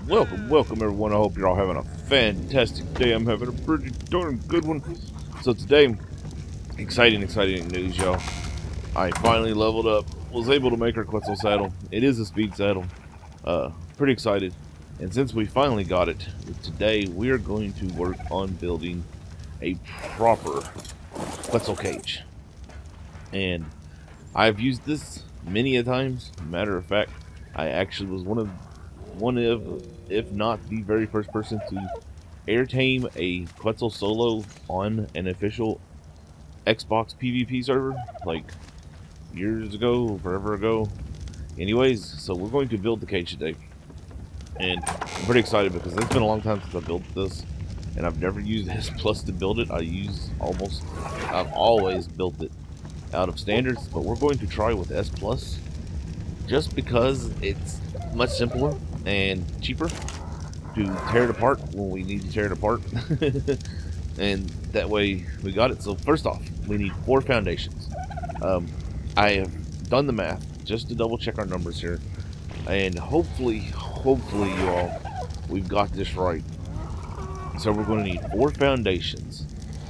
Welcome everyone. I hope you're all having a fantastic day. I'm having a pretty darn good one. So today, exciting news, y'all. I finally leveled up, was able to make our Quetzal saddle. It is a speed saddle. Pretty excited. And since we finally got it, today we are going to work on building a proper Quetzal cage. And I've used this many a times. Matter of fact, I actually was one of, if not the very first person to air tame a Quetzal solo on an official Xbox PvP server, like years ago, forever ago. Anyways, so we're going to build the cage today, and I'm pretty excited because it's been a long time since I built this, and I've never used S Plus to build it. I've always built it out of standards, but we're going to try with S Plus just because it's much simpler and cheaper to tear it apart when we need to tear it apart. And that way we got it. So first off, we need 4 foundations. I have done the math just to double check our numbers here, and hopefully you all, we've got this right. So we're going to need 4 foundations,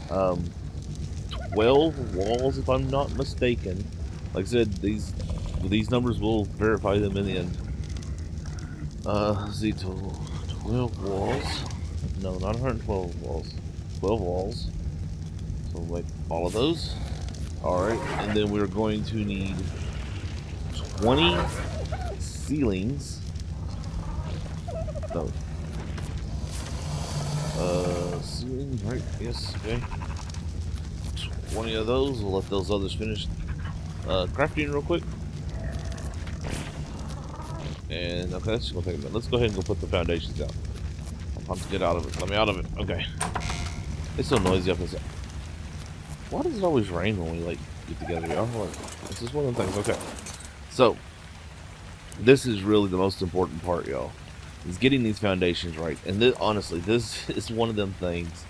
12 walls if I'm not mistaken. Like I said, these numbers will verify them in the end. Let's see, total 12 walls. No, not 112 walls. 12 walls. So we'll make all of those. Alright, and then we're going to need 20 ceilings. No. Ceilings, right? Yes, okay. 20 of those. We'll let those others finish crafting real quick. And okay, that's just gonna take a minute. Let's go ahead and go put the foundations down. I'm pumped to get out of it. Let me out of it. Okay. It's so noisy up here. Why does it always rain when we like get together, y'all? This is one of the things. Okay. So this is really the most important part, y'all. Is getting these foundations right. And honestly, this is one of them things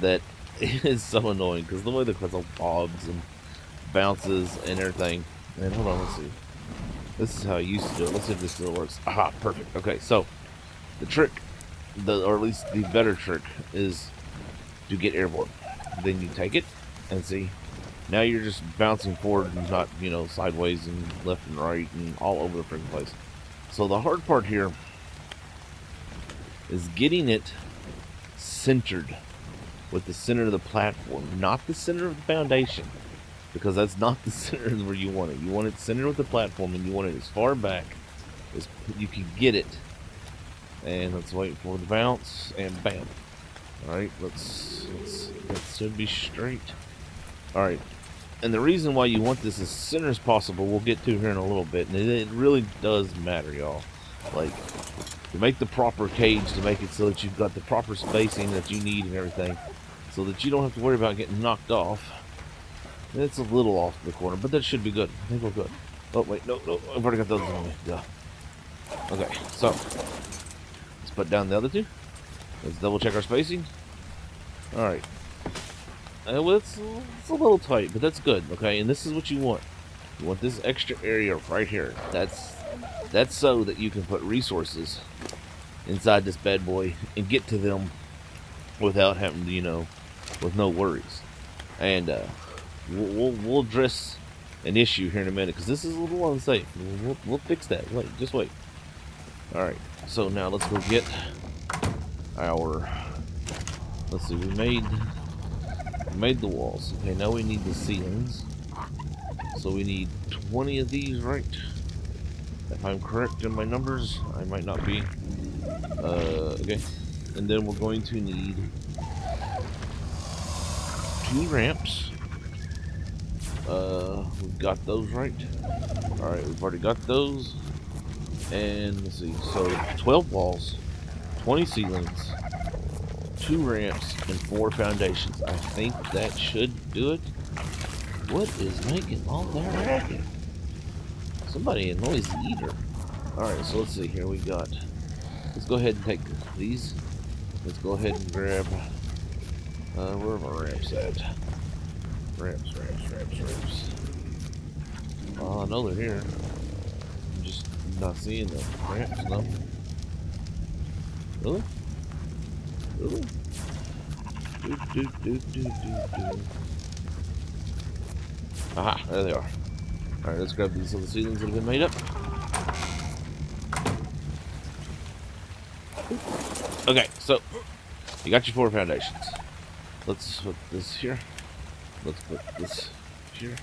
that is so annoying because the way the Quetzal bobs and bounces and everything. And hold on, let's see. This is how I used to do it. Let's see if this still works. Aha, perfect. Okay, so the trick, or at least the better trick, is to get airborne. Then you take it and see. Now you're just bouncing forward and not, sideways and left and right and all over the freaking place. So the hard part here is getting it centered with the center of the platform, not the center of the foundation. Because that's not the center where you want it. You want it centered with the platform, and you want it as far back as you can get it. And let's wait for the bounce, and bam. Alright, that should be straight. Alright, and the reason why you want this as center as possible, we'll get to here in a little bit. And it really does matter, y'all. Like, to make the proper cage, to make it so that you've got the proper spacing that you need and everything. So that you don't have to worry about getting knocked off. It's a little off the corner, but that should be good. I think we're good. Oh, wait, no, I've already got those on me. Yeah. Okay, so let's put down the other 2. Let's double check our spacing. Alright. Well, it's a little tight, but that's good, okay? And this is what you want. You want this extra area right here. That's so that you can put resources inside this bad boy and get to them without having to, with no worries. And, We'll address an issue here in a minute because this is a little unsafe. We'll fix that. Just wait. All right. So now let's go get our. Let's see. We made the walls. Okay. Now we need the ceilings. So we need 20 of these, right? If I'm correct in my numbers, I might not be. Okay. And then we're going to need 2 ramps. We've got those right. Alright, we've already got those. And let's see, so 12 walls, 20 ceilings, 2 ramps, and 4 foundations. I think that should do it. What is making all that racket? Somebody annoys the eater. Alright, so let's see here. We got. Let's go ahead and take these. Let's go ahead and grab. Where are my ramps at? Ramps. Oh, I know they're here. I'm just not seeing the ramps, though. Really? Really? Do. Aha, there they are. Alright, let's grab these little ceilings that have been made up. Okay, so you got your 4 foundations. Let's put this here. Let's put this here.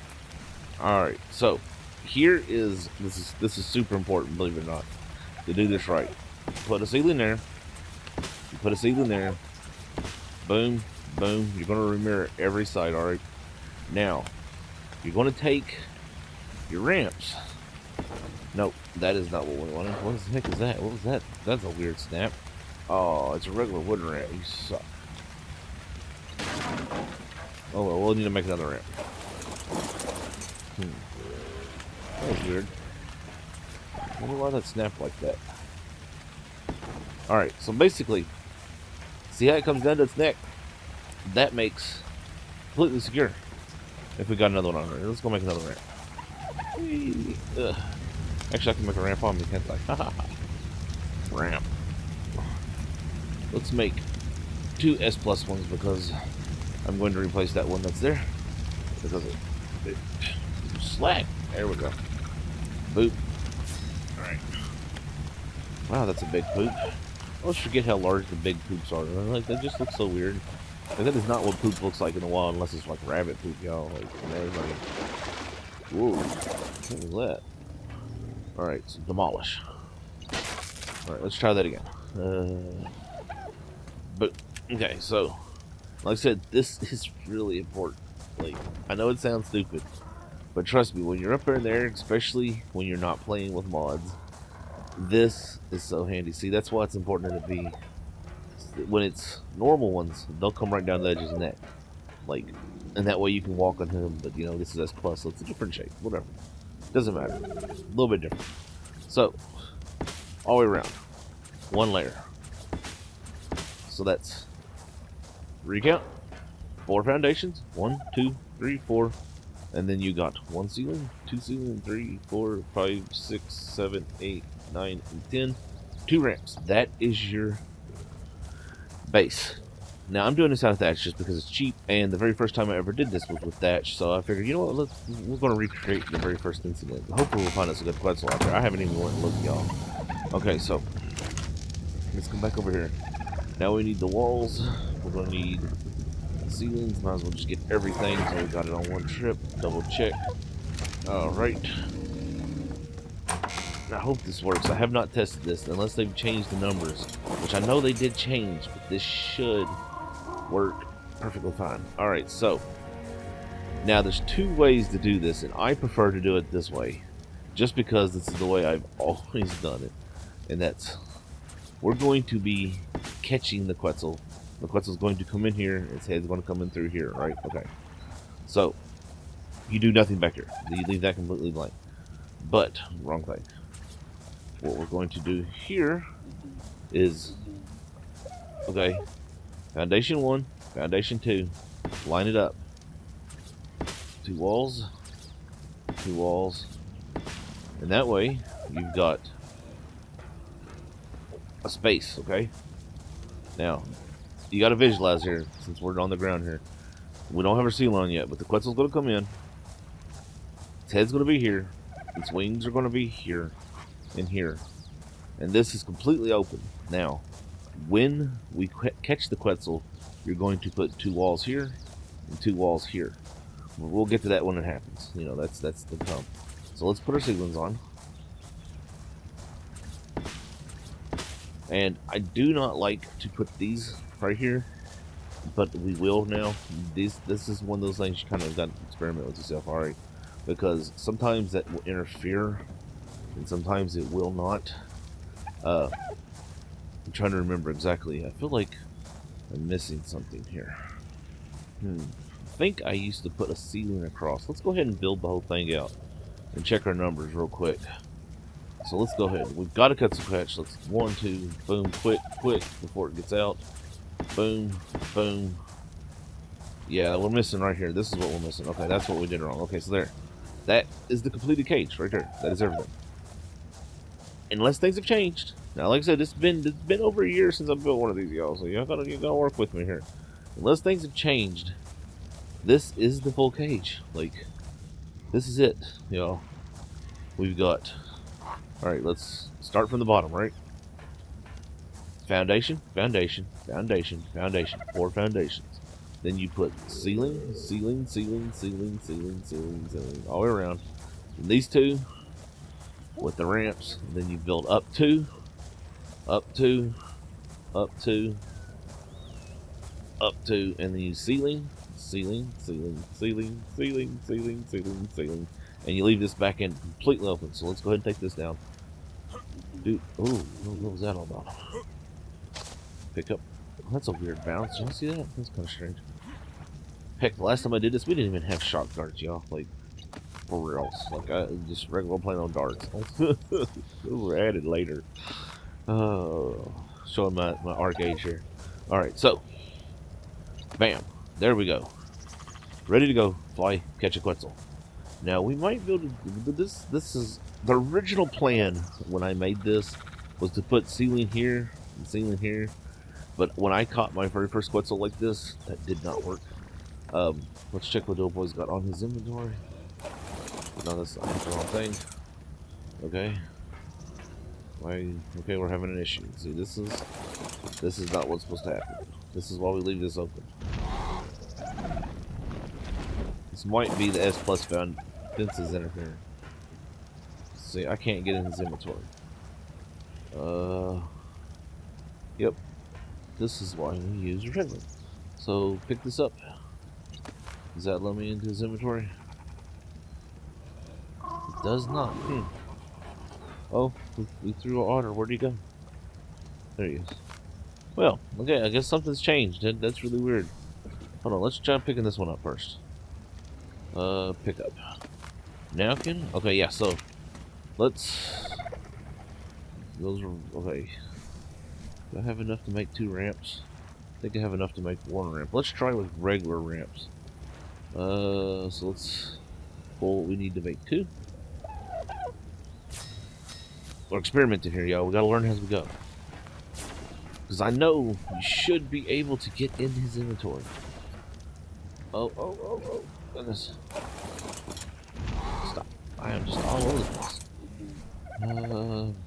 Alright, so here is this is super important, believe it or not, to do this right. Put a ceiling there. You put a ceiling there. Boom, boom. You're gonna remirror every side, alright? Now, you're gonna take your ramps. Nope, that is not what we wanted. What the heck is that? What was that? That's a weird snap. Oh, it's a regular wooden ramp. You suck. Oh well, we'll need to make another ramp. That was weird. I wonder why that snapped like that. Alright, so basically, see how it comes down to its neck? That makes completely secure. If we got another one on here, let's go make another ramp. Ugh. Actually, I can make a ramp on me, can't I? Ramp. Let's make 2 S+ ones because I'm going to replace that one that's there because it slack. There we go. Boop. All right. Wow, that's a big poop. I always forget how large the big poops are. Like that just looks so weird. Like, that is not what poop looks like in the wild unless it's like rabbit poop, y'all. Like, everybody. Whoa. What was that? Alright, so demolish. Alright, let's try that again. But, okay, so, like I said, this is really important. Like, I know it sounds stupid, but trust me, when you're up in there, especially when you're not playing with mods, this is so handy. See, that's why it's important to be. When it's normal ones, they'll come right down the edge of his neck. Like, and that way you can walk on him, but you know, this is S+, so it's a different shape. Whatever. Doesn't matter. A little bit different. So, all the way around. 1 layer. So that's, recount, 4 foundations. 1, 2, 3, 4. And then you got 1 ceiling, 2 ceiling, 3, 4, 5, 6, 7, 8, 9, and 10. 2 ramps. That is your base. Now I'm doing this out of thatch just because it's cheap, and the very first time I ever did this was with thatch, so I figured, you know what, we're going to recreate the very first incident. Hopefully we'll find us a good Quetzal out there. I haven't even went and looked, y'all. Okay, so let's come back over here. Now we need the walls. We're going to need the ceilings. Might as well just get everything so we got it on one trip. Double check. Alright. I hope this works. I have not tested this unless they've changed the numbers, which I know they did change, but this should work perfectly fine. Alright, so now there's 2 ways to do this, and I prefer to do it this way just because this is the way I've always done it, and that's, we're going to be catching the Quetzal. The Quetzal's going to come in here, its head's going to come in through here, right? Okay, so you do nothing back here. You leave that completely blank. But wrong thing. What we're going to do here is, okay, foundation 1, foundation 2, line it up. 2 walls, 2 walls, and that way you've got a space, okay? Now, you got to visualize here, since we're on the ground here. We don't have our ceiling on yet, but the Quetzal's going to come in. Its head's going to be here. Its wings are going to be here and here. And this is completely open. Now, when we catch the Quetzal, you're going to put 2 walls here and 2 walls here. We'll get to that when it happens. You know, that's the come. So let's put our ceilings on. And I do not like to put these right here, but we will now. This is one of those things you kind of got to experiment with yourself, alright? Because sometimes that will interfere, and sometimes it will not. I'm trying to remember exactly. I feel like I'm missing something here. I think I used to put a ceiling across. Let's go ahead and build the whole thing out and check our numbers real quick. So let's go ahead. We've got a Quetzal catch. Let's 1, 2, boom, quick before it gets out. Boom, boom. Yeah, we're missing right here. This is what we're missing. Okay, that's what we did wrong. Okay, so there. That is the completed cage right there. That is everything. Unless things have changed, Now, like I said, it's been over a year since I built one of these, y'all. So you gotta work with me here. Unless things have changed, this is the full cage. Like, this is it, y'all. We've got. All right, let's start from the bottom. Right. Foundation, foundation, foundation, foundation. 4 foundations. Then you put ceiling, ceiling, ceiling, ceiling, ceiling, ceiling, ceiling, all the way around. And these 2 with the ramps. And then you build up 2, up 2, up 2, up 2, and then you ceiling, ceiling, ceiling, ceiling, ceiling, ceiling, ceiling, ceiling, and you leave this back end completely open. So let's go ahead and take this down. Dude, oh, what was that all about? Pick up. Oh, that's a weird bounce. Did you see that? That's kind of strange. Heck, the last time I did this, we didn't even have shock darts, y'all. Like, for reals. Like, I just regular playing on darts. Those were added later. Showing my arc gauge here. Alright, so. Bam. There we go. Ready to go. Fly, catch a Quetzal. Now, we might be able to... This is... The original plan when I made this was to put ceiling here and ceiling here. But when I caught my very first Quetzal like this, that did not work. Let's check what Doughboy's got on his inventory. No, that's not the wrong thing. Okay. Okay, we're having an issue. See, this is not what's supposed to happen. This is why we leave this open. This might be the S plus found fences interfering. See, I can't get in his inventory. Yep. This is why we use regular. So pick this up. Does that let me into his inventory? It does not. Oh, we threw an order. Where'd he go? There he is. Well, okay, I guess something's changed. That's really weird. Hold on, let's try picking this one up first. Pick up. Napkin? Okay, yeah, so let's... Those are... Okay. Do I have enough to make 2 ramps? I think I have enough to make 1 ramp. Let's try with regular ramps. So let's pull what we need to make 2. We're experimenting here, y'all. We gotta learn as we go. Because I know you should be able to get in his inventory. Oh, goodness. Stop. I am just all over the place.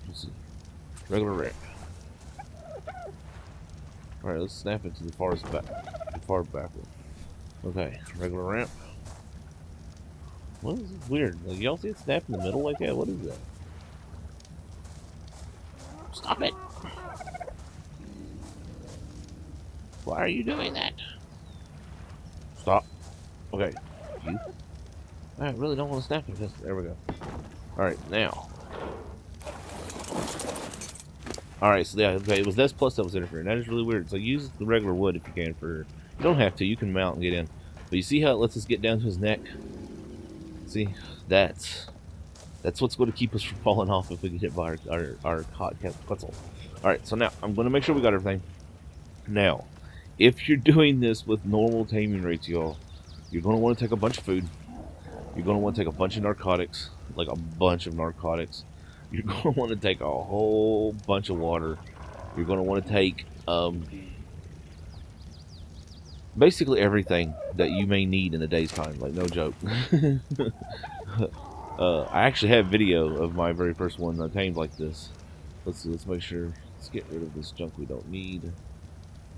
Let's see. Regular ramp. Alright, let's snap it to the farthest back. The far back one. Okay, regular ramp. What is this weird? Like, y'all see it snap in the middle like that? What is that? Stop it! Why are you doing that? Stop. Okay. You. I really don't want to snap it. There we go. Alright, now. Alright, so yeah, okay, it was this plus that was interfering. That is really weird. So use the regular wood if you can for... You don't have to. You can mount and get in. But you see how it lets us get down to his neck? See? That's what's going to keep us from falling off if we get hit by our hot Quetzal. Alright, so now, I'm going to make sure we got everything. Now, if you're doing this with normal taming rates, y'all, you're going to want to take a bunch of food. You're going to want to take a bunch of narcotics. Like a bunch of narcotics. You're going to want to take a whole bunch of water. You're going to want to take basically everything that you may need in a day's time. Like, no joke. I actually have video of my very first one tamed like this. Let's make sure. Let's get rid of this junk we don't need.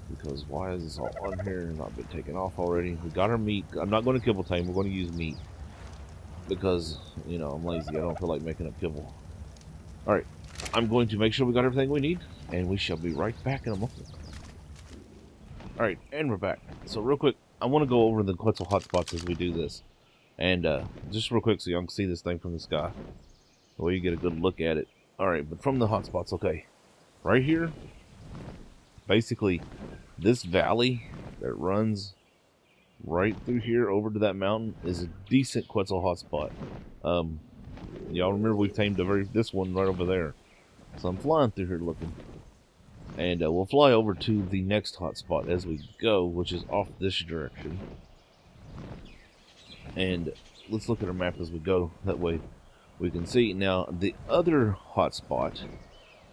Because why is this all on here and not been taken off already? We got our meat. I'm not going to kibble tame. We're going to use meat. Because, you know, I'm lazy. I don't feel like making up kibble. Alright. I'm going to make sure we got everything we need. And we shall be right back in a moment. Alright, and we're back. So real quick, I want to go over the Quetzal hotspots as we do this. And just real quick so y'all can see this thing from the sky. The way you get a good look at it. Alright, but from the hotspots, okay. Right here, basically, this valley that runs right through here over to that mountain is a decent Quetzal hotspot. Y'all remember we tamed this one right over there. So I'm flying through here looking. And we'll fly over to the next hotspot as we go, which is off this direction. And let's look at our map as we go. That way we can see. Now, the other hotspot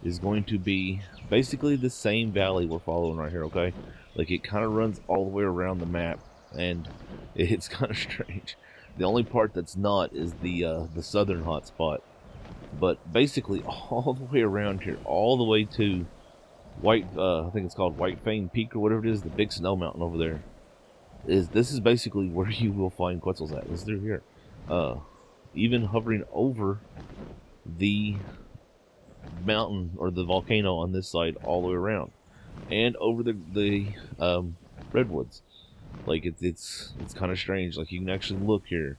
is going to be basically the same valley we're following right here, okay? Like, it kind of runs all the way around the map, and it's kind of strange. The only part that's not is the southern hotspot. But basically, all the way around here, all the way to I think it's called White Fang Peak or whatever it is, the big snow mountain over there. This is basically where you will find Quetzals at. Is through here. Even hovering over the mountain or the volcano on this side all the way around, and over the redwoods. Like, it's kind of strange. Like, you can actually look here.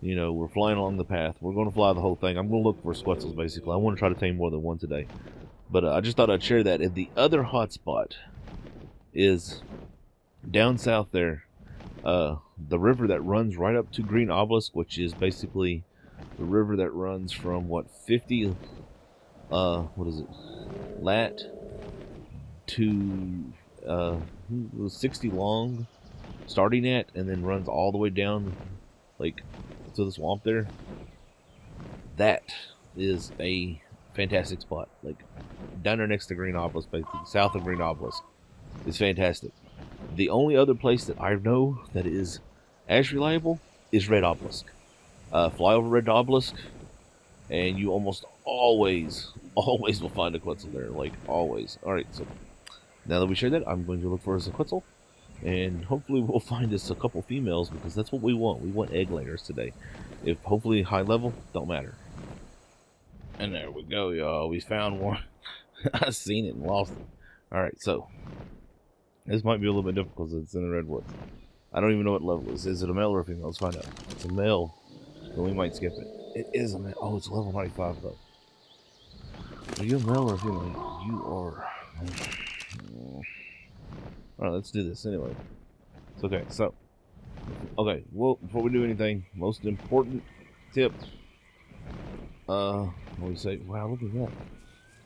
You know, we're flying along the path. We're going to fly the whole thing. I'm going to look for Quetzals, basically. I want to try to tame more than one today. But I just thought I'd share that. And the other hotspot is down south there. The river that runs right up to Green Obelisk, which is basically the river that runs from, 50, what is it? Lat to 60 long, starting at, and then runs all the way down, like, to the swamp there. That is a fantastic spot. Like, down there next to Green Obelisk, basically south of Green Obelisk. It's fantastic. The only other place that I know that is as reliable is Red Obelisk. Fly over Red Obelisk, and you almost always will find a Quetzal there. Like, always. Alright, so now that we shared that, I'm going to look for us a Quetzal. And hopefully we'll find us a couple females, because that's what we want. We want egg layers today. If hopefully high level, don't matter. And there we go, y'all. We found one. I seen it and lost it. Alright, so this might be a little bit difficult because it's in the redwoods. I don't even know what level it is. Is it a male or a female? Let's find out. It's a male, then we might skip it. It is a male. Oh, it's level 95 though. Are you a male or a female? You are. Alright, let's do this anyway. It's okay, so. Okay, well, before we do anything, most important tip. What do you say? Wow, look at that.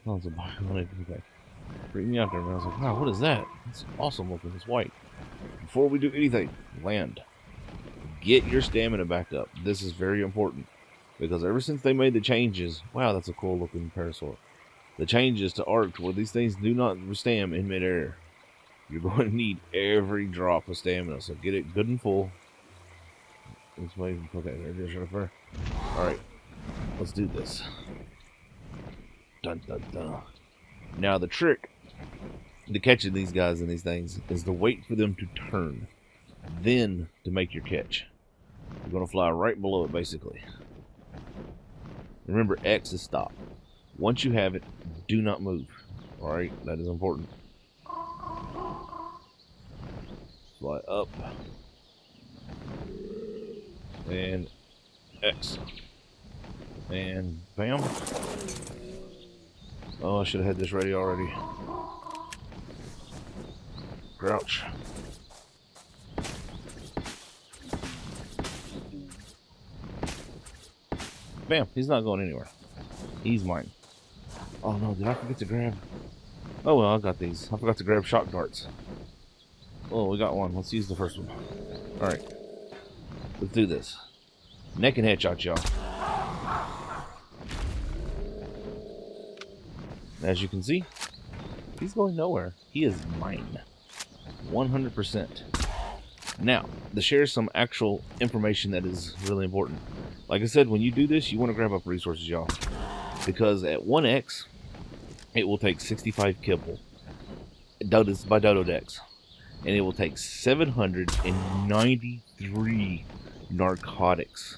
Oh, it's a bionic. Okay. Bring me out there, man. I was like, wow, what is that? It's awesome looking. It's white. Before we do anything, land. Get your stamina back up. This is very important. Because ever since they made the changes, wow, that's a cool looking parasaur. The changes to Arch, where these things do not stand in midair. You're going to need every drop of stamina, so get it good and full. This way, okay, there it is right there. Alright, let's do this. Dun dun dun. Now the trick to catching these guys and these things is to wait for them to turn, then to make your catch. You're going to fly right below it, basically. Remember, X is stop. Once you have it, do not move. Alright, that is important. Fly up. And X. And bam. Oh, I should have had this ready already. Crouch. Bam, he's not going anywhere. He's mine. Oh no, did I forget to grab? Oh well, I got these. I forgot to grab shock darts. Oh, we got one. Let's use the first one. Alright. Let's do this. Neck and headshot, y'all. As you can see, he's going nowhere. He is mine. 100%. Now, to share some actual information that is really important. Like I said, when you do this, you want to grab up resources, y'all. Because at 1x, it will take 65 kibble. By Dodo Dex. And it will take 793 narcotics.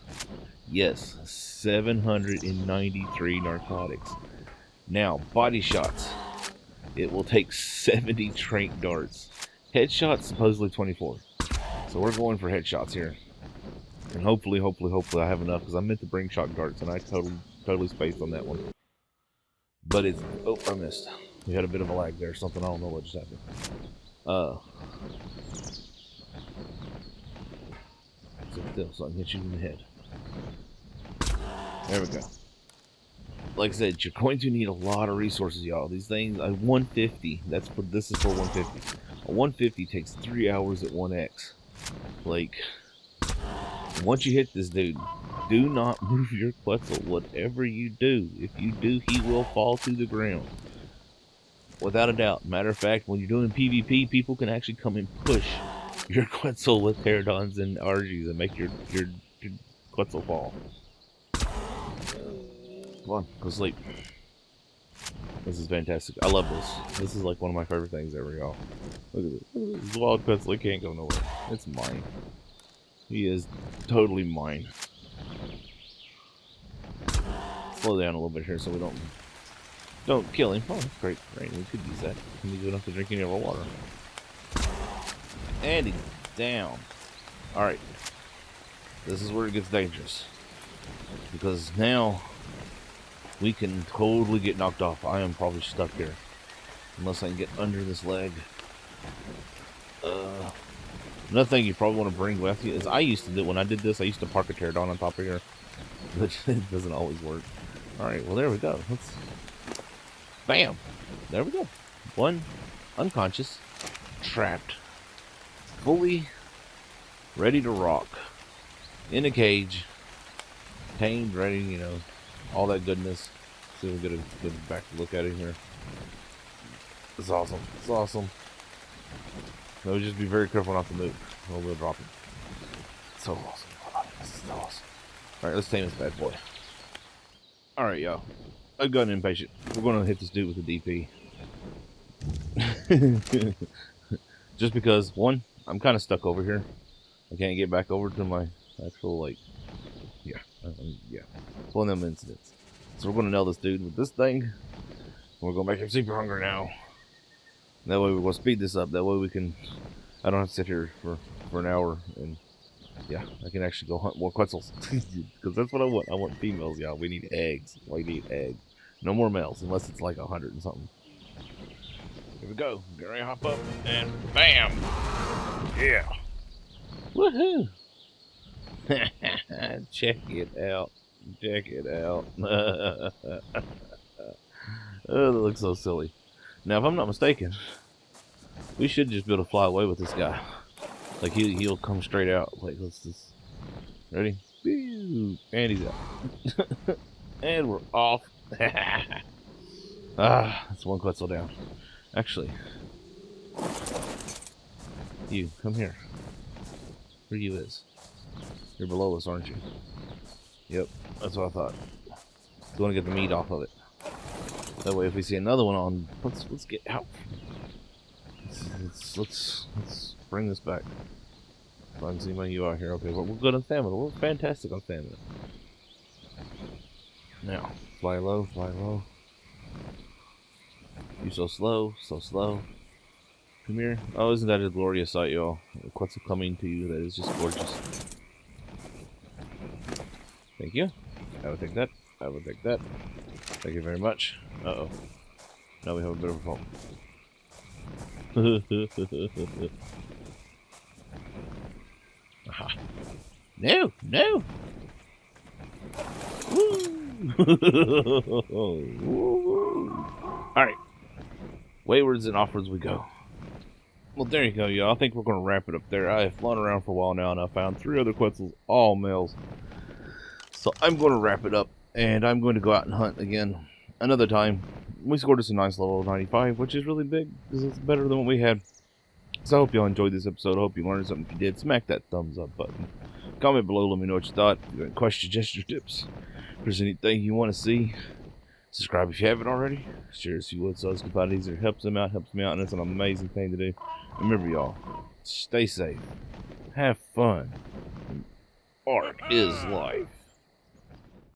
Yes, 793 narcotics. Now, body shots. It will take 70 trank darts. Headshots, supposedly 24. So we're going for headshots here. And hopefully I have enough, because I meant to bring shock darts, and I totally spaced on that one. But it's... Oh, I missed. We had a bit of a lag there, something. I don't know what just happened. So I can hit you in the head. There we go. Like I said, you're going to need a lot of resources, y'all. These things, 150. This is for 150. A 150 takes 3 hours at 1x. Like, once you hit this dude, do not move your Quetzal. Whatever you do, if you do, he will fall to the ground. Without a doubt. Matter of fact, when you're doing PvP, people can actually come and push your Quetzal with pterodons and RGs and make your Quetzal fall. Come on, go sleep. This is fantastic. I love this. This is like one of my favorite things ever, y'all. Look at this. This wild Quetzal, he can't go nowhere. It's mine. He is totally mine. Slow down a little bit here so we don't kill him. Oh, that's great. Right, we could use that. We need enough to drink any of our water. And he's down. Alright. This is where it gets dangerous. Because now we can totally get knocked off. I am probably stuck here. Unless I can get under this leg. Another thing you probably want to bring with you is I used to do, when I did this, I used to park a pterodon on top of here. But it doesn't always work. Alright, well there we go. Let's... Bam! There we go. One unconscious, trapped, fully ready to rock, in a cage, tamed, ready, you know, all that goodness. See if we get a good back look at it here. It's awesome. It's awesome. So just be very careful not to move, or we'll drop it. It's so awesome. This is so awesome. Alright, let's tame this bad boy. Alright, y'all. I've gotten impatient. We're going to hit this dude with a DP. Just because, one, I'm kind of stuck over here. I can't get back over to my actual, like, yeah. It's one of them incidents. So we're going to nail this dude with this thing. We're going to make him super hungry now. That way we're going to speed this up. That way we can, I don't have to sit here for an hour and, yeah, I can actually go hunt more Quetzals. Because that's what I want. I want females, y'all. We need eggs. We need eggs. No more males, unless it's like 100 and something. Here we go. Get ready to hop up, and bam! Yeah! Woohoo! Check it out. Check it out. Oh, that looks so silly. Now, if I'm not mistaken, we should just be able to fly away with this guy. Like, he'll come straight out. Like, let's just... Ready? And he's out. And we're off. That's one Quetzal down. Actually, you, come here. Where you is? You're below us, aren't you? Yep, that's what I thought. You want to get the meat off of it. That way, if we see another one on, let's get out. Let's bring this back. If I can see where you are here. Okay, we're good on stamina. We're fantastic on stamina. Now, fly low, fly low. You so slow, so slow. Come here. Oh, isn't that a glorious sight, y'all? Quetzal coming to you. That is just gorgeous. Thank you. I would take that. I would take that. Thank you very much. Uh-oh. Now we have a bit of a problem. Aha. No, no. Woo. Alright. Waywards and offwards we go. Well, there you go, y'all. I think we're going to wrap it up there. I have flown around for a while now, and I found 3 other Quetzals, all males. So I'm going to wrap it up, and I'm going to go out and hunt again another time. We scored us a nice level of 95, which is really big, because it's better than what we had. So I hope y'all enjoyed this episode. I hope you learned something. If you did, smack that thumbs up button. Comment below, let me know what you thought. If you have any questions, suggestions, tips. If there's anything you want to see, subscribe if you haven't already. Share if you would, so it's about easier. Helps me out, and it's an amazing thing to do. Remember, y'all, stay safe, have fun. Art is life.